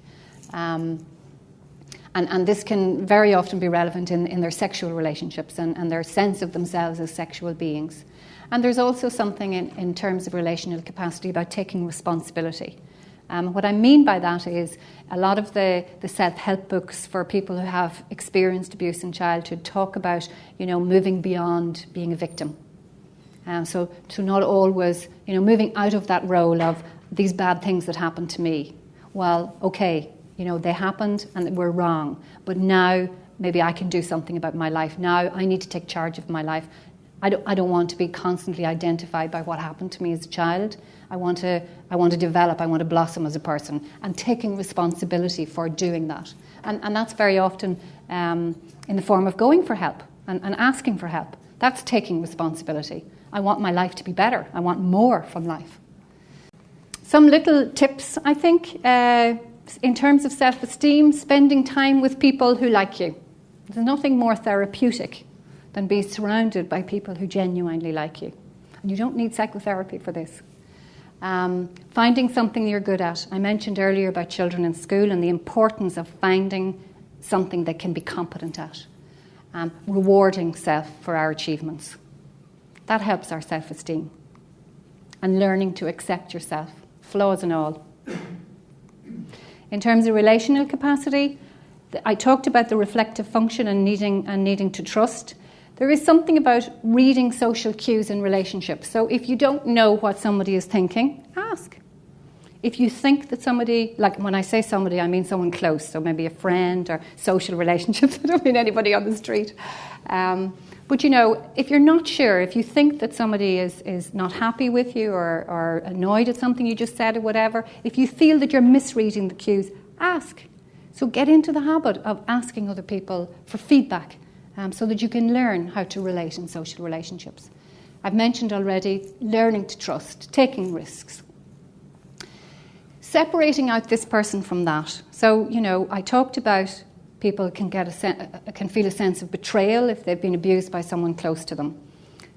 A: And this can very often be relevant in their sexual relationships and their sense of themselves as sexual beings. And there's also something in terms of relational capacity about taking responsibility. What I mean by that is a lot of the self-help books for people who have experienced abuse in childhood talk about, moving beyond being a victim. So to not always, moving out of that role of these bad things that happened to me. Well, okay, they happened and we're wrong, but now maybe I can do something about my life. Now I need to take charge of my life. I don't want to be constantly identified by what happened to me as a child. I want to develop, I want to blossom as a person, and taking responsibility for doing that. And that's very often in the form of going for help and asking for help. That's taking responsibility. I want my life to be better. I want more from life. Some little tips, I think, in terms of self-esteem, spending time with people who like you. There's nothing more therapeutic than being surrounded by people who genuinely like you. And you don't need psychotherapy for this. Finding something you're good at. I mentioned earlier about children in school and the importance of finding something they can be competent at. rewarding self for our achievements. That helps our self-esteem. And learning to accept yourself, flaws and all. In terms of relational capacity, I talked about the reflective function and needing to trust. There is something about reading social cues in relationships. So if you don't know what somebody is thinking, ask. If you think that somebody, like when I say somebody, I mean someone close, so maybe a friend or social relationships. I don't mean anybody on the street. But if you're not sure, if you think that somebody is not happy with you or annoyed at something you just said or whatever, if you feel that you're misreading the cues, ask. So get into the habit of asking other people for feedback so that you can learn how to relate in social relationships. I've mentioned already learning to trust, taking risks. Separating out this person from that. So, I talked about people can feel a sense of betrayal if they've been abused by someone close to them.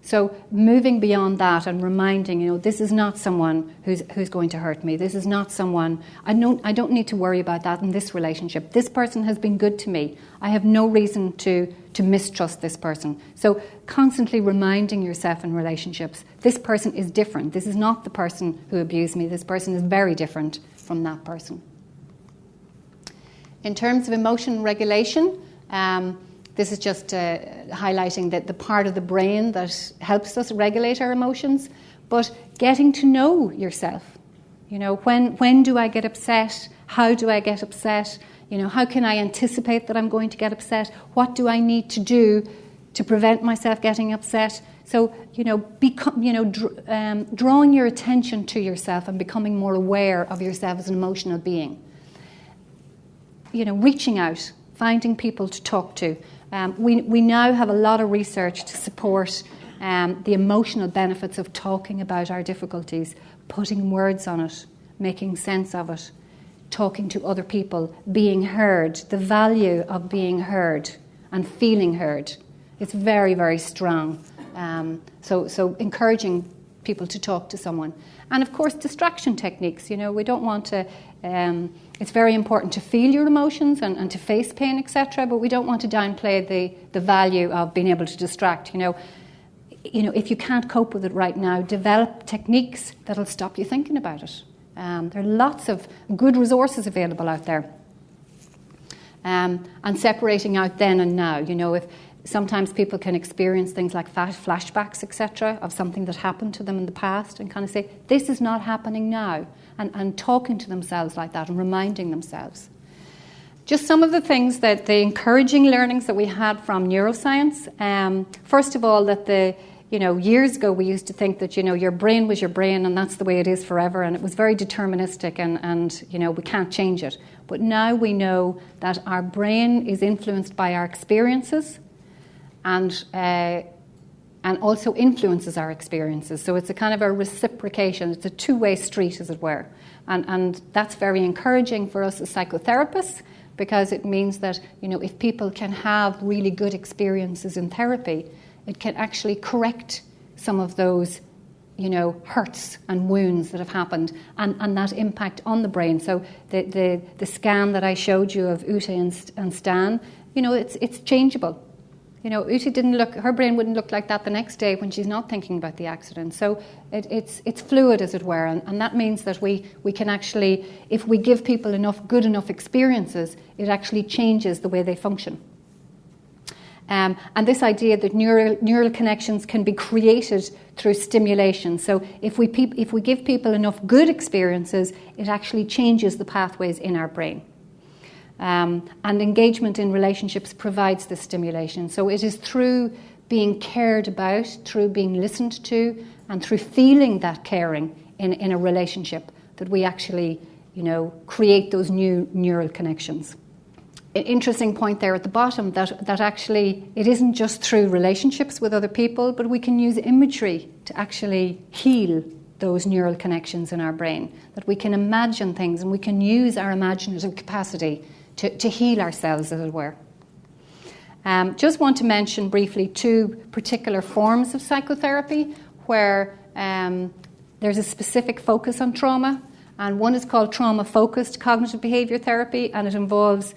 A: So moving beyond that and reminding, this is not someone who's going to hurt me. This is not someone, I don't need to worry about that in this relationship. This person has been good to me. I have no reason to mistrust this person. So constantly reminding yourself in relationships, this person is different. This is not the person who abused me. This person is very different from that person. In terms of emotion regulation, this is just highlighting that the part of the brain that helps us regulate our emotions, but getting to know yourself. When do I get upset? How do I get upset? How can I anticipate that I'm going to get upset? What do I need to do to prevent myself getting upset? So, drawing your attention to yourself and becoming more aware of yourself as an emotional being. Reaching out, finding people to talk to. We now have a lot of research to support the emotional benefits of talking about our difficulties, putting words on it, making sense of it, talking to other people, being heard, the value of being heard and feeling heard. It's very, very strong. So encouraging people to talk to someone. And of course, distraction techniques. We don't want to... it's very important to feel your emotions and to face pain, etc., but we don't want to downplay the value of being able to distract. If you can't cope with it right now, develop techniques that'll stop you thinking about it. There are lots of good resources available out there. And separating out then and now. If sometimes people can experience things like flashbacks, etc., of something that happened to them in the past and kind of say, this is not happening now. And talking to themselves like that and reminding themselves. Just some of the things that the encouraging learnings that we had from neuroscience. First of all, that years ago we used to think that, your brain was your brain and that's the way it is forever, and it was very deterministic and we can't change it. But now we know that our brain is influenced by our experiences and also influences our experiences. So it's a kind of a reciprocation. It's a two-way street, as it were. And that's very encouraging for us as psychotherapists, because it means that, if people can have really good experiences in therapy, it can actually correct some of those, hurts and wounds that have happened and that impact on the brain. So the scan that I showed you of Ute and Stan, it's changeable. Ute her brain wouldn't look like that the next day when she's not thinking about the accident. So it's fluid, as it were, and that means that we can actually, if we give people good enough experiences, it actually changes the way they function. And this idea that neural connections can be created through stimulation. So if we give people enough good experiences, it actually changes the pathways in our brain. And engagement in relationships provides this stimulation. So it is through being cared about, through being listened to, and through feeling that caring in a relationship that we actually, create those new neural connections. An interesting point there at the bottom that actually it isn't just through relationships with other people, but we can use imagery to actually heal those neural connections in our brain, that we can imagine things and we can use our imaginative capacity to heal ourselves, as it were. Just want to mention briefly two particular forms of psychotherapy where there's a specific focus on trauma, and one is called trauma-focused cognitive behaviour therapy, and it involves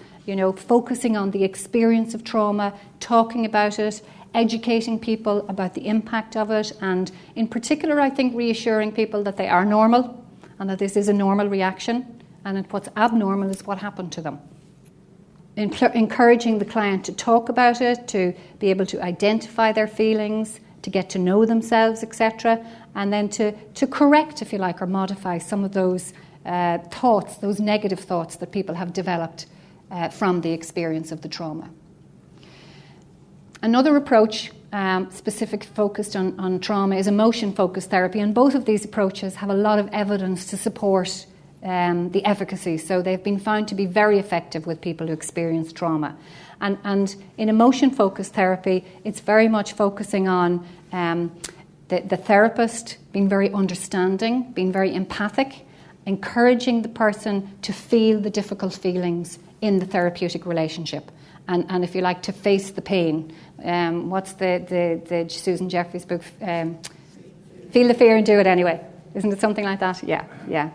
A: focusing on the experience of trauma, talking about it, educating people about the impact of it, and in particular, I think, reassuring people that they are normal and that this is a normal reaction, and that what's abnormal is what happened to them. Encouraging the client to talk about it, to be able to identify their feelings, to get to know themselves, etc., and then to correct, if you like, or modify some of those thoughts, those negative thoughts that people have developed from the experience of the trauma. Another approach specific focused on trauma is emotion-focused therapy, and both of these approaches have a lot of evidence to support the efficacy. So they've been found to be very effective with people who experience trauma. And in emotion-focused therapy, it's very much focusing on the therapist being very understanding, being very empathic, encouraging the person to feel the difficult feelings in the therapeutic relationship. And if you like, to face the pain. What's the Susan Jeffers book? Feel the fear and do it anyway. Isn't it something like that? Yeah.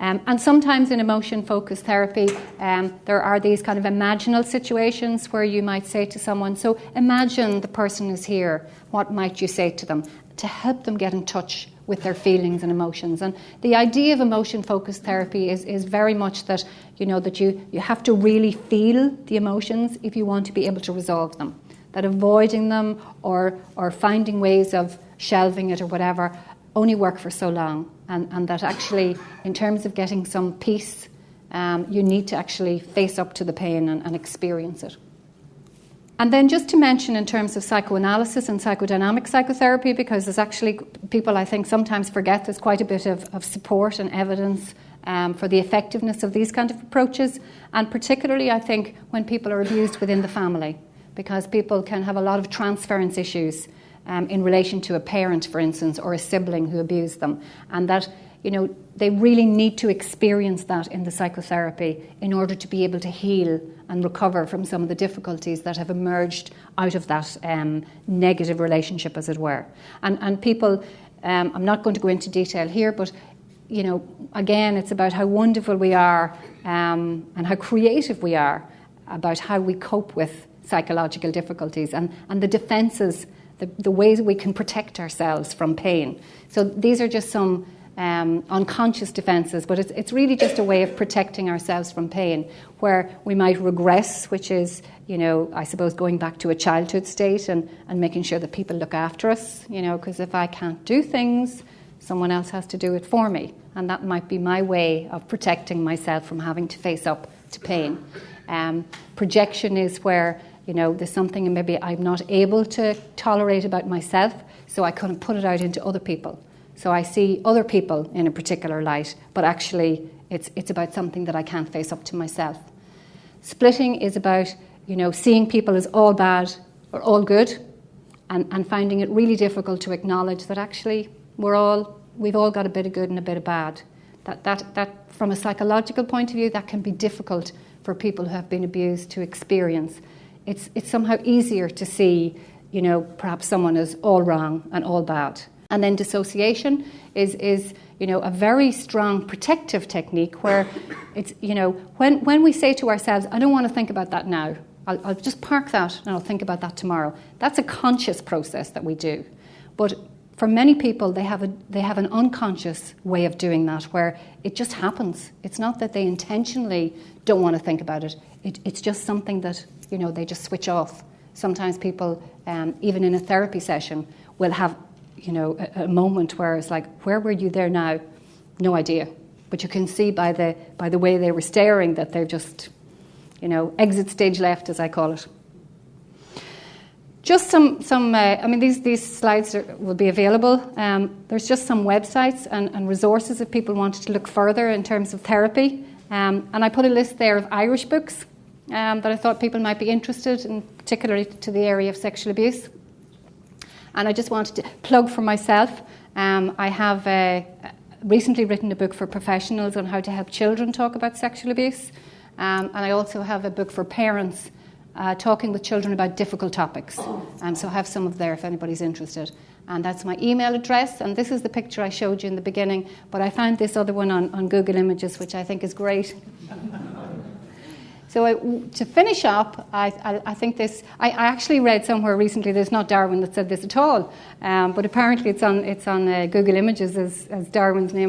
A: And sometimes in emotion-focused therapy, there are these kind of imaginal situations where you might say to someone, so imagine the person is here, what might you say to them? To help them get in touch with their feelings and emotions. And the idea of emotion-focused therapy is very much that, that you have to really feel the emotions if you want to be able to resolve them. That avoiding them or finding ways of shelving it or whatever only work for so long. And that actually, in terms of getting some peace, you need to actually face up to the pain and experience it. And then just to mention in terms of psychoanalysis and psychodynamic psychotherapy, because there's actually, people I think sometimes forget there's quite a bit of support and evidence for the effectiveness of these kind of approaches, and particularly I think when people are abused within the family, because people can have a lot of transference issues in relation to a parent, for instance, or a sibling who abused them, and that they really need to experience that in the psychotherapy in order to be able to heal and recover from some of the difficulties that have emerged out of that negative relationship, as it were. And people, I'm not going to go into detail here, but again, it's about how wonderful we are and how creative we are about how we cope with psychological difficulties and the defences, the ways we can protect ourselves from pain. So these are just some unconscious defences, but it's really just a way of protecting ourselves from pain, where we might regress, which is, I suppose going back to a childhood state and making sure that people look after us, because if I can't do things, someone else has to do it for me. And that might be my way of protecting myself from having to face up to pain. Projection is where, there's something maybe I'm not able to tolerate about myself, so I couldn't put it out into other people. So I see other people in a particular light, but actually it's about something that I can't face up to myself. Splitting is about, seeing people as all bad or all good, and finding it really difficult to acknowledge that actually we've all got a bit of good and a bit of bad. That from a psychological point of view, that can be difficult for people who have been abused to experience. It's somehow easier to see, perhaps someone as all wrong and all bad. And then dissociation is a very strong protective technique where it's, when we say to ourselves, I don't want to think about that now, I'll just park that and I'll think about that tomorrow. That's a conscious process that we do. But for many people, they have an unconscious way of doing that where it just happens. It's not that they intentionally don't want to think about it. It's just something that, they just switch off. Sometimes people, even in a therapy session, will have a moment where it's like, where were you there now? No idea. But you can see by the way they were staring that they're just, exit stage left, as I call it. Just some these slides will be available. There's just some websites and resources if people wanted to look further in terms of therapy. And I put a list there of Irish books that I thought people might be interested in, particularly to the area of sexual abuse. And I just wanted to plug for myself. I have recently written a book for professionals on how to help children talk about sexual abuse. And I also have a book for parents talking with children about difficult topics. So I have some of there if anybody's interested. And that's my email address. And this is the picture I showed you in the beginning. But I found this other one on Google Images, which I think is great. So to finish up, I think this, I actually read somewhere recently, there's not Darwin that said this at all, but apparently it's on Google Images as Darwin's name